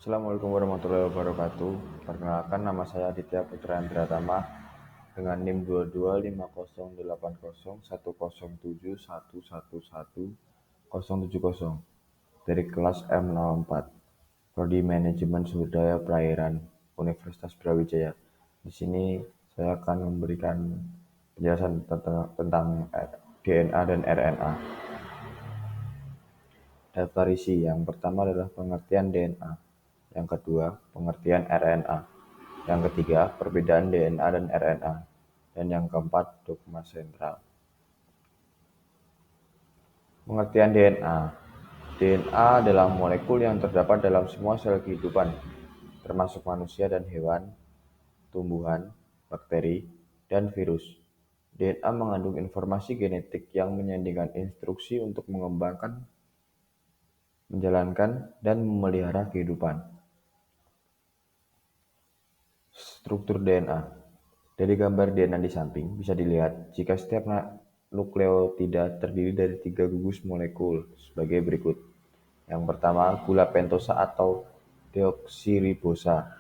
Assalamualaikum warahmatullahi wabarakatuh. Perkenalkan, nama saya Aditya Putra Andratama dengan NIM 2250801071111070 dari kelas M04 Prodi Manajemen Sumber Daya Perairan Universitas Brawijaya. Di sini saya akan memberikan penjelasan tentang DNA dan RNA. Daftar isi yang pertama adalah pengertian DNA, yang kedua pengertian RNA, yang ketiga perbedaan DNA dan RNA, dan yang keempat dogma sentral. Pengertian DNA. DNA adalah molekul yang terdapat dalam semua sel kehidupan, termasuk manusia dan hewan, tumbuhan, bakteri, dan virus. DNA mengandung informasi genetik yang menyandingkan instruksi untuk mengembangkan, menjalankan, dan memelihara kehidupan. Struktur DNA. Dari gambar DNA di samping bisa dilihat jika setiap nukleotida terdiri dari 3 gugus molekul sebagai berikut. Yang pertama, gula pentosa atau deoksiribosa.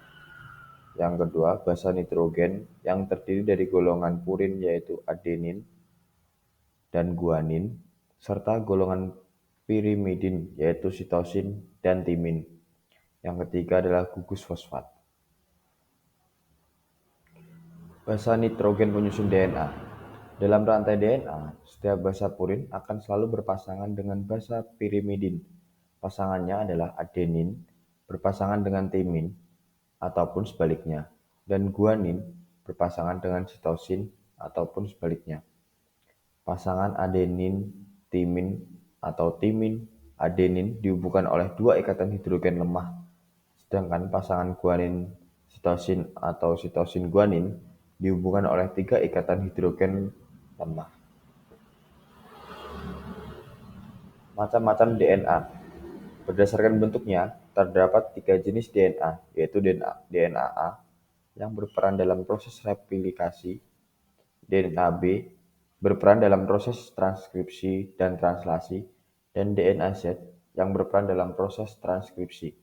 Yang kedua, basa nitrogen yang terdiri dari golongan purin yaitu adenin dan guanin, serta golongan pirimidin yaitu sitosin dan timin. Yang ketiga adalah gugus fosfat. Basa nitrogen penyusun DNA. Dalam rantai DNA, setiap basa purin akan selalu berpasangan dengan basa pirimidin. Pasangannya adalah adenin berpasangan dengan timin ataupun sebaliknya, dan guanin berpasangan dengan sitosin ataupun sebaliknya. Pasangan adenin timin atau timin adenin dihubungkan oleh 2 ikatan hidrogen lemah, sedangkan pasangan guanin sitosin atau sitosin guanin dihubungkan oleh 3 ikatan hidrogen lemah. Macam-macam DNA. Berdasarkan bentuknya, terdapat 3 jenis DNA, yaitu DNA A yang berperan dalam proses replikasi, DNA B berperan dalam proses transkripsi dan translasi, dan DNA Z yang berperan dalam proses transkripsi.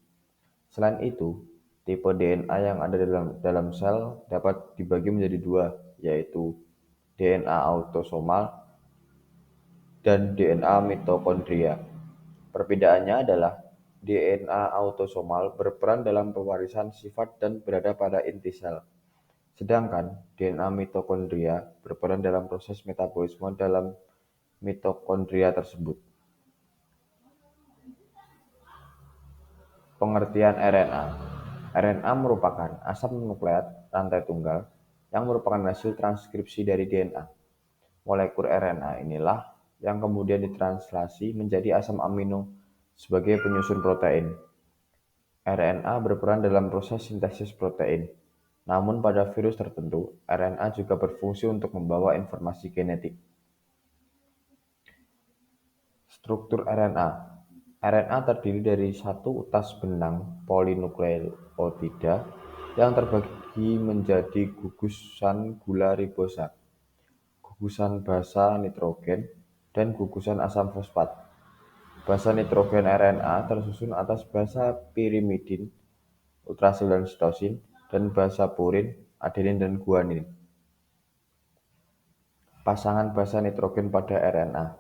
Selain itu, tipe DNA yang ada dalam sel dapat dibagi menjadi 2, yaitu DNA autosomal dan DNA mitokondria. Perbedaannya adalah DNA autosomal berperan dalam pewarisan sifat dan berada pada inti sel, sedangkan DNA mitokondria berperan dalam proses metabolisme dalam mitokondria tersebut. Pengertian RNA. RNA merupakan asam nukleat rantai tunggal yang merupakan hasil transkripsi dari DNA. Molekul RNA inilah yang kemudian ditranslasi menjadi asam amino sebagai penyusun protein. RNA berperan dalam proses sintesis protein. Namun pada virus tertentu, RNA juga berfungsi untuk membawa informasi genetik. Struktur RNA. RNA terdiri dari satu utas benang polinukleotida yang terbagi menjadi gugusan gula ribosa, gugusan basa nitrogen, dan gugusan asam fosfat. Basa nitrogen RNA tersusun atas basa pirimidin, utrasil dan sitosin, dan basa purin, adenin dan guanin. Pasangan basa nitrogen pada RNA.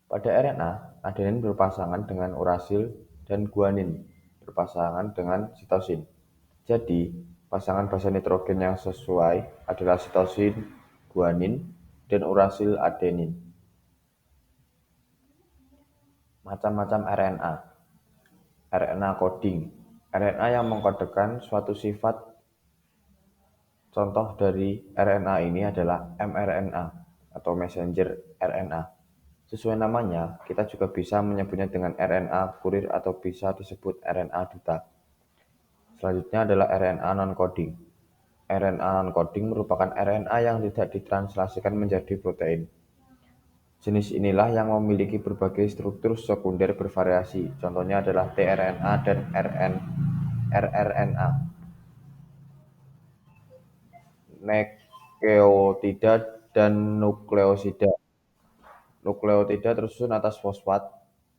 Pada RNA, adenin berpasangan dengan urasil dan guanin berpasangan dengan sitosin. Jadi, pasangan basa nitrogen yang sesuai adalah sitosin, guanin, dan urasil adenin. Macam-macam RNA. RNA coding. RNA yang mengkodekan suatu sifat. Contoh dari RNA ini adalah mRNA atau messenger RNA. Sesuai namanya, kita juga bisa menyebutnya dengan RNA kurir atau bisa disebut RNA duta. Selanjutnya adalah RNA non-coding. RNA non-coding merupakan RNA yang tidak ditranslasikan menjadi protein. Jenis inilah yang memiliki berbagai struktur sekunder bervariasi. Contohnya adalah tRNA dan rRNA. Nukleotida dan nukleosida. Nukleotida tersusun atas fosfat,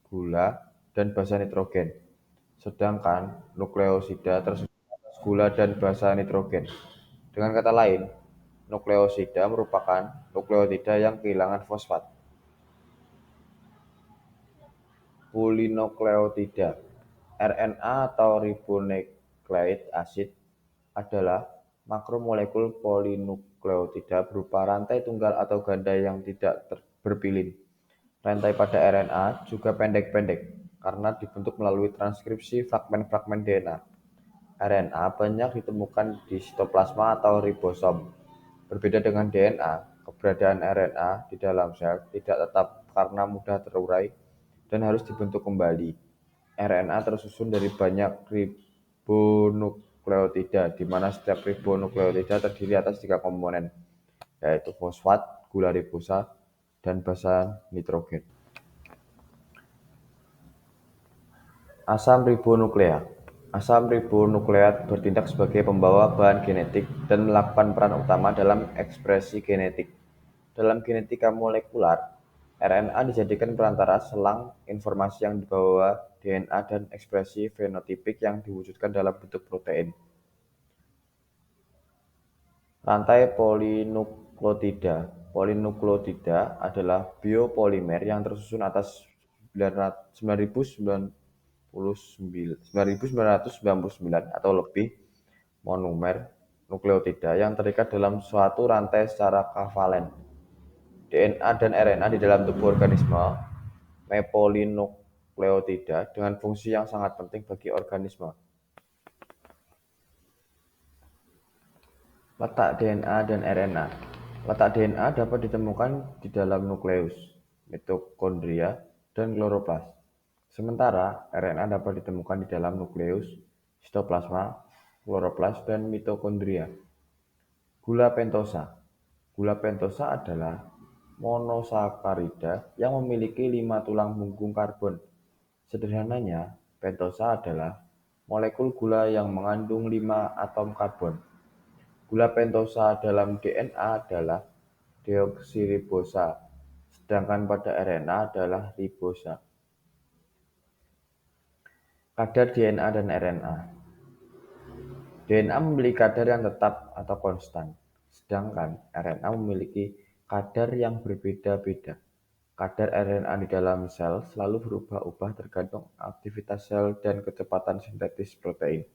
gula, dan basa nitrogen. sedangkan nukleosida tersusun atas gula dan basa nitrogen. Dengan kata lain, nukleosida merupakan nukleotida yang kehilangan fosfat. Polinukleotida (RNA) atau ribonucleic acid adalah makromolekul polinukleotida berupa rantai tunggal atau ganda yang tidak berpilin. Rantai pada RNA juga pendek-pendek karena dibentuk melalui transkripsi fragmen-fragmen DNA. RNA banyak ditemukan di sitoplasma atau ribosom. Berbeda dengan DNA, keberadaan RNA di dalam sel tidak tetap karena mudah terurai dan harus dibentuk kembali. RNA tersusun dari banyak ribonukleotida, di mana setiap ribonukleotida terdiri atas 3 komponen, yaitu fosfat, gula ribosa, dan basa nitrogen. Asam ribonukleat. Asam ribonukleat bertindak sebagai pembawa bahan genetik dan melakukan peran utama dalam ekspresi genetik. Dalam genetika molekular, RNA dijadikan perantara selang informasi yang dibawa DNA dan ekspresi fenotipik yang diwujudkan dalam bentuk protein. Rantai polinukleotida. Polinukleotida adalah biopolimer yang tersusun atas 9.999 atau lebih monomer nukleotida yang terikat dalam suatu rantai secara kovalent. DNA dan RNA di dalam tubuh organisme mepolinukleotida dengan fungsi yang sangat penting bagi organisme. Letak DNA dan RNA. Letak DNA dapat ditemukan di dalam nukleus, mitokondria, dan kloroplas. Sementara RNA dapat ditemukan di dalam nukleus, sitoplasma, kloroplas, dan mitokondria. Gula pentosa. Gula pentosa adalah monosakarida yang memiliki 5 tulang punggung karbon. Sederhananya, pentosa adalah molekul gula yang mengandung 5 atom karbon. Gula pentosa dalam DNA adalah deoksiribosa, sedangkan pada RNA adalah ribosa. Kadar DNA dan RNA. DNA memiliki kadar yang tetap atau konstan, sedangkan RNA memiliki kadar yang berbeda-beda. Kadar RNA di dalam sel selalu berubah-ubah tergantung aktivitas sel dan kecepatan sintetis protein.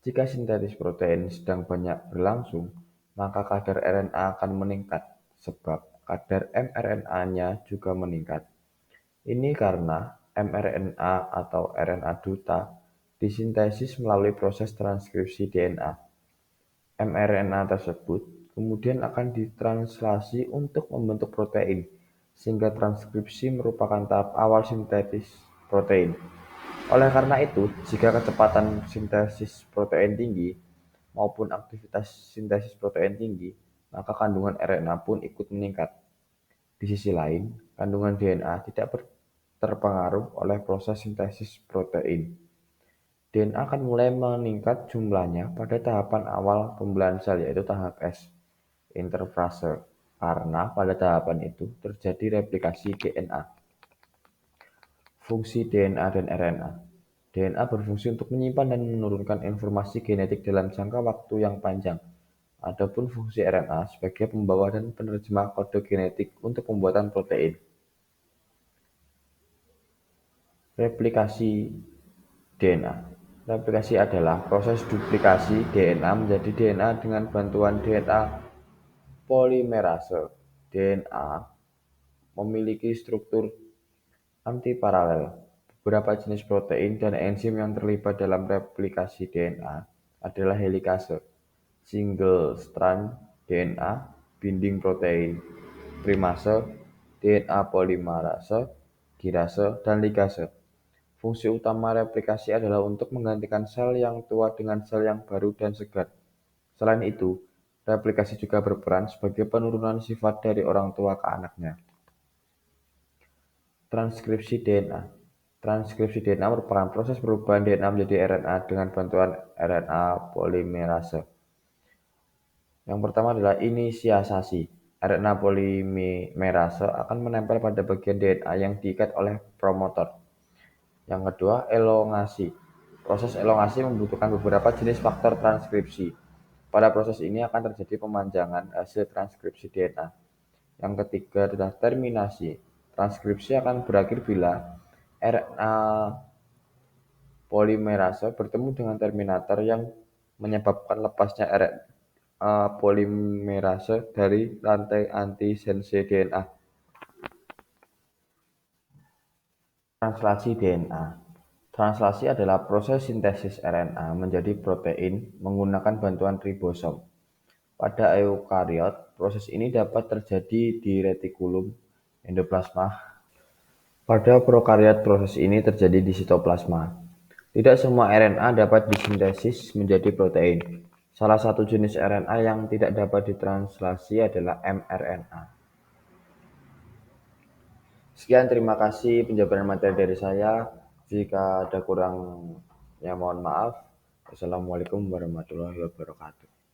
Jika sintesis protein sedang banyak berlangsung, maka kadar RNA akan meningkat, sebab kadar mRNA-nya juga meningkat. Ini karena mRNA atau RNA duta disintesis melalui proses transkripsi DNA. mRNA tersebut kemudian akan ditranslasi untuk membentuk protein, sehingga transkripsi merupakan tahap awal sintesis protein. Oleh karena itu, jika kecepatan sintesis protein tinggi maupun aktivitas sintesis protein tinggi, maka kandungan RNA pun ikut meningkat. Di sisi lain, kandungan DNA tidak terpengaruh oleh proses sintesis protein. DNA akan mulai meningkat jumlahnya pada tahapan awal pembelahan sel, yaitu tahap S, interfase, karena pada tahapan itu terjadi replikasi DNA. Fungsi DNA dan RNA. DNA berfungsi untuk menyimpan dan menurunkan informasi genetik dalam jangka waktu yang panjang. Adapun fungsi RNA sebagai pembawa dan penerjemah kode genetik untuk pembuatan protein. Replikasi DNA. Replikasi adalah proses duplikasi DNA menjadi DNA dengan bantuan DNA polimerase. DNA memiliki struktur antiparalel. Beberapa jenis protein dan enzim yang terlibat dalam replikasi DNA adalah helikase, single strand DNA, binding protein, primase, DNA polimerase, kirase, dan ligase. Fungsi utama replikasi adalah untuk menggantikan sel yang tua dengan sel yang baru dan segar. Selain itu, replikasi juga berperan sebagai penurunan sifat dari orang tua ke anaknya. Transkripsi DNA. Transkripsi DNA merupakan proses perubahan DNA menjadi RNA dengan bantuan RNA polimerase. Yang pertama adalah inisiasi. RNA polimerase akan menempel pada bagian DNA yang diikat oleh promotor. Yang kedua, elongasi. Proses elongasi membutuhkan beberapa jenis faktor transkripsi. Pada proses ini akan terjadi pemanjangan hasil transkripsi DNA. Yang ketiga adalah terminasi. Transkripsi akan berakhir bila RNA polimerase bertemu dengan terminator yang menyebabkan lepasnya RNA polimerase dari rantai antisense DNA. Translasi DNA. Translasi adalah proses sintesis RNA menjadi protein menggunakan bantuan ribosom. Pada eukariot, proses ini dapat terjadi di retikulum endoplasma. Pada prokariot, proses ini terjadi di sitoplasma. Tidak semua RNA dapat disintesis menjadi protein. Salah satu jenis RNA yang tidak dapat ditranslasi adalah mRNA. Sekian, terima kasih penjabaran materi dari saya. Jika ada kurangnya mohon maaf. Wassalamualaikum warahmatullahi wabarakatuh.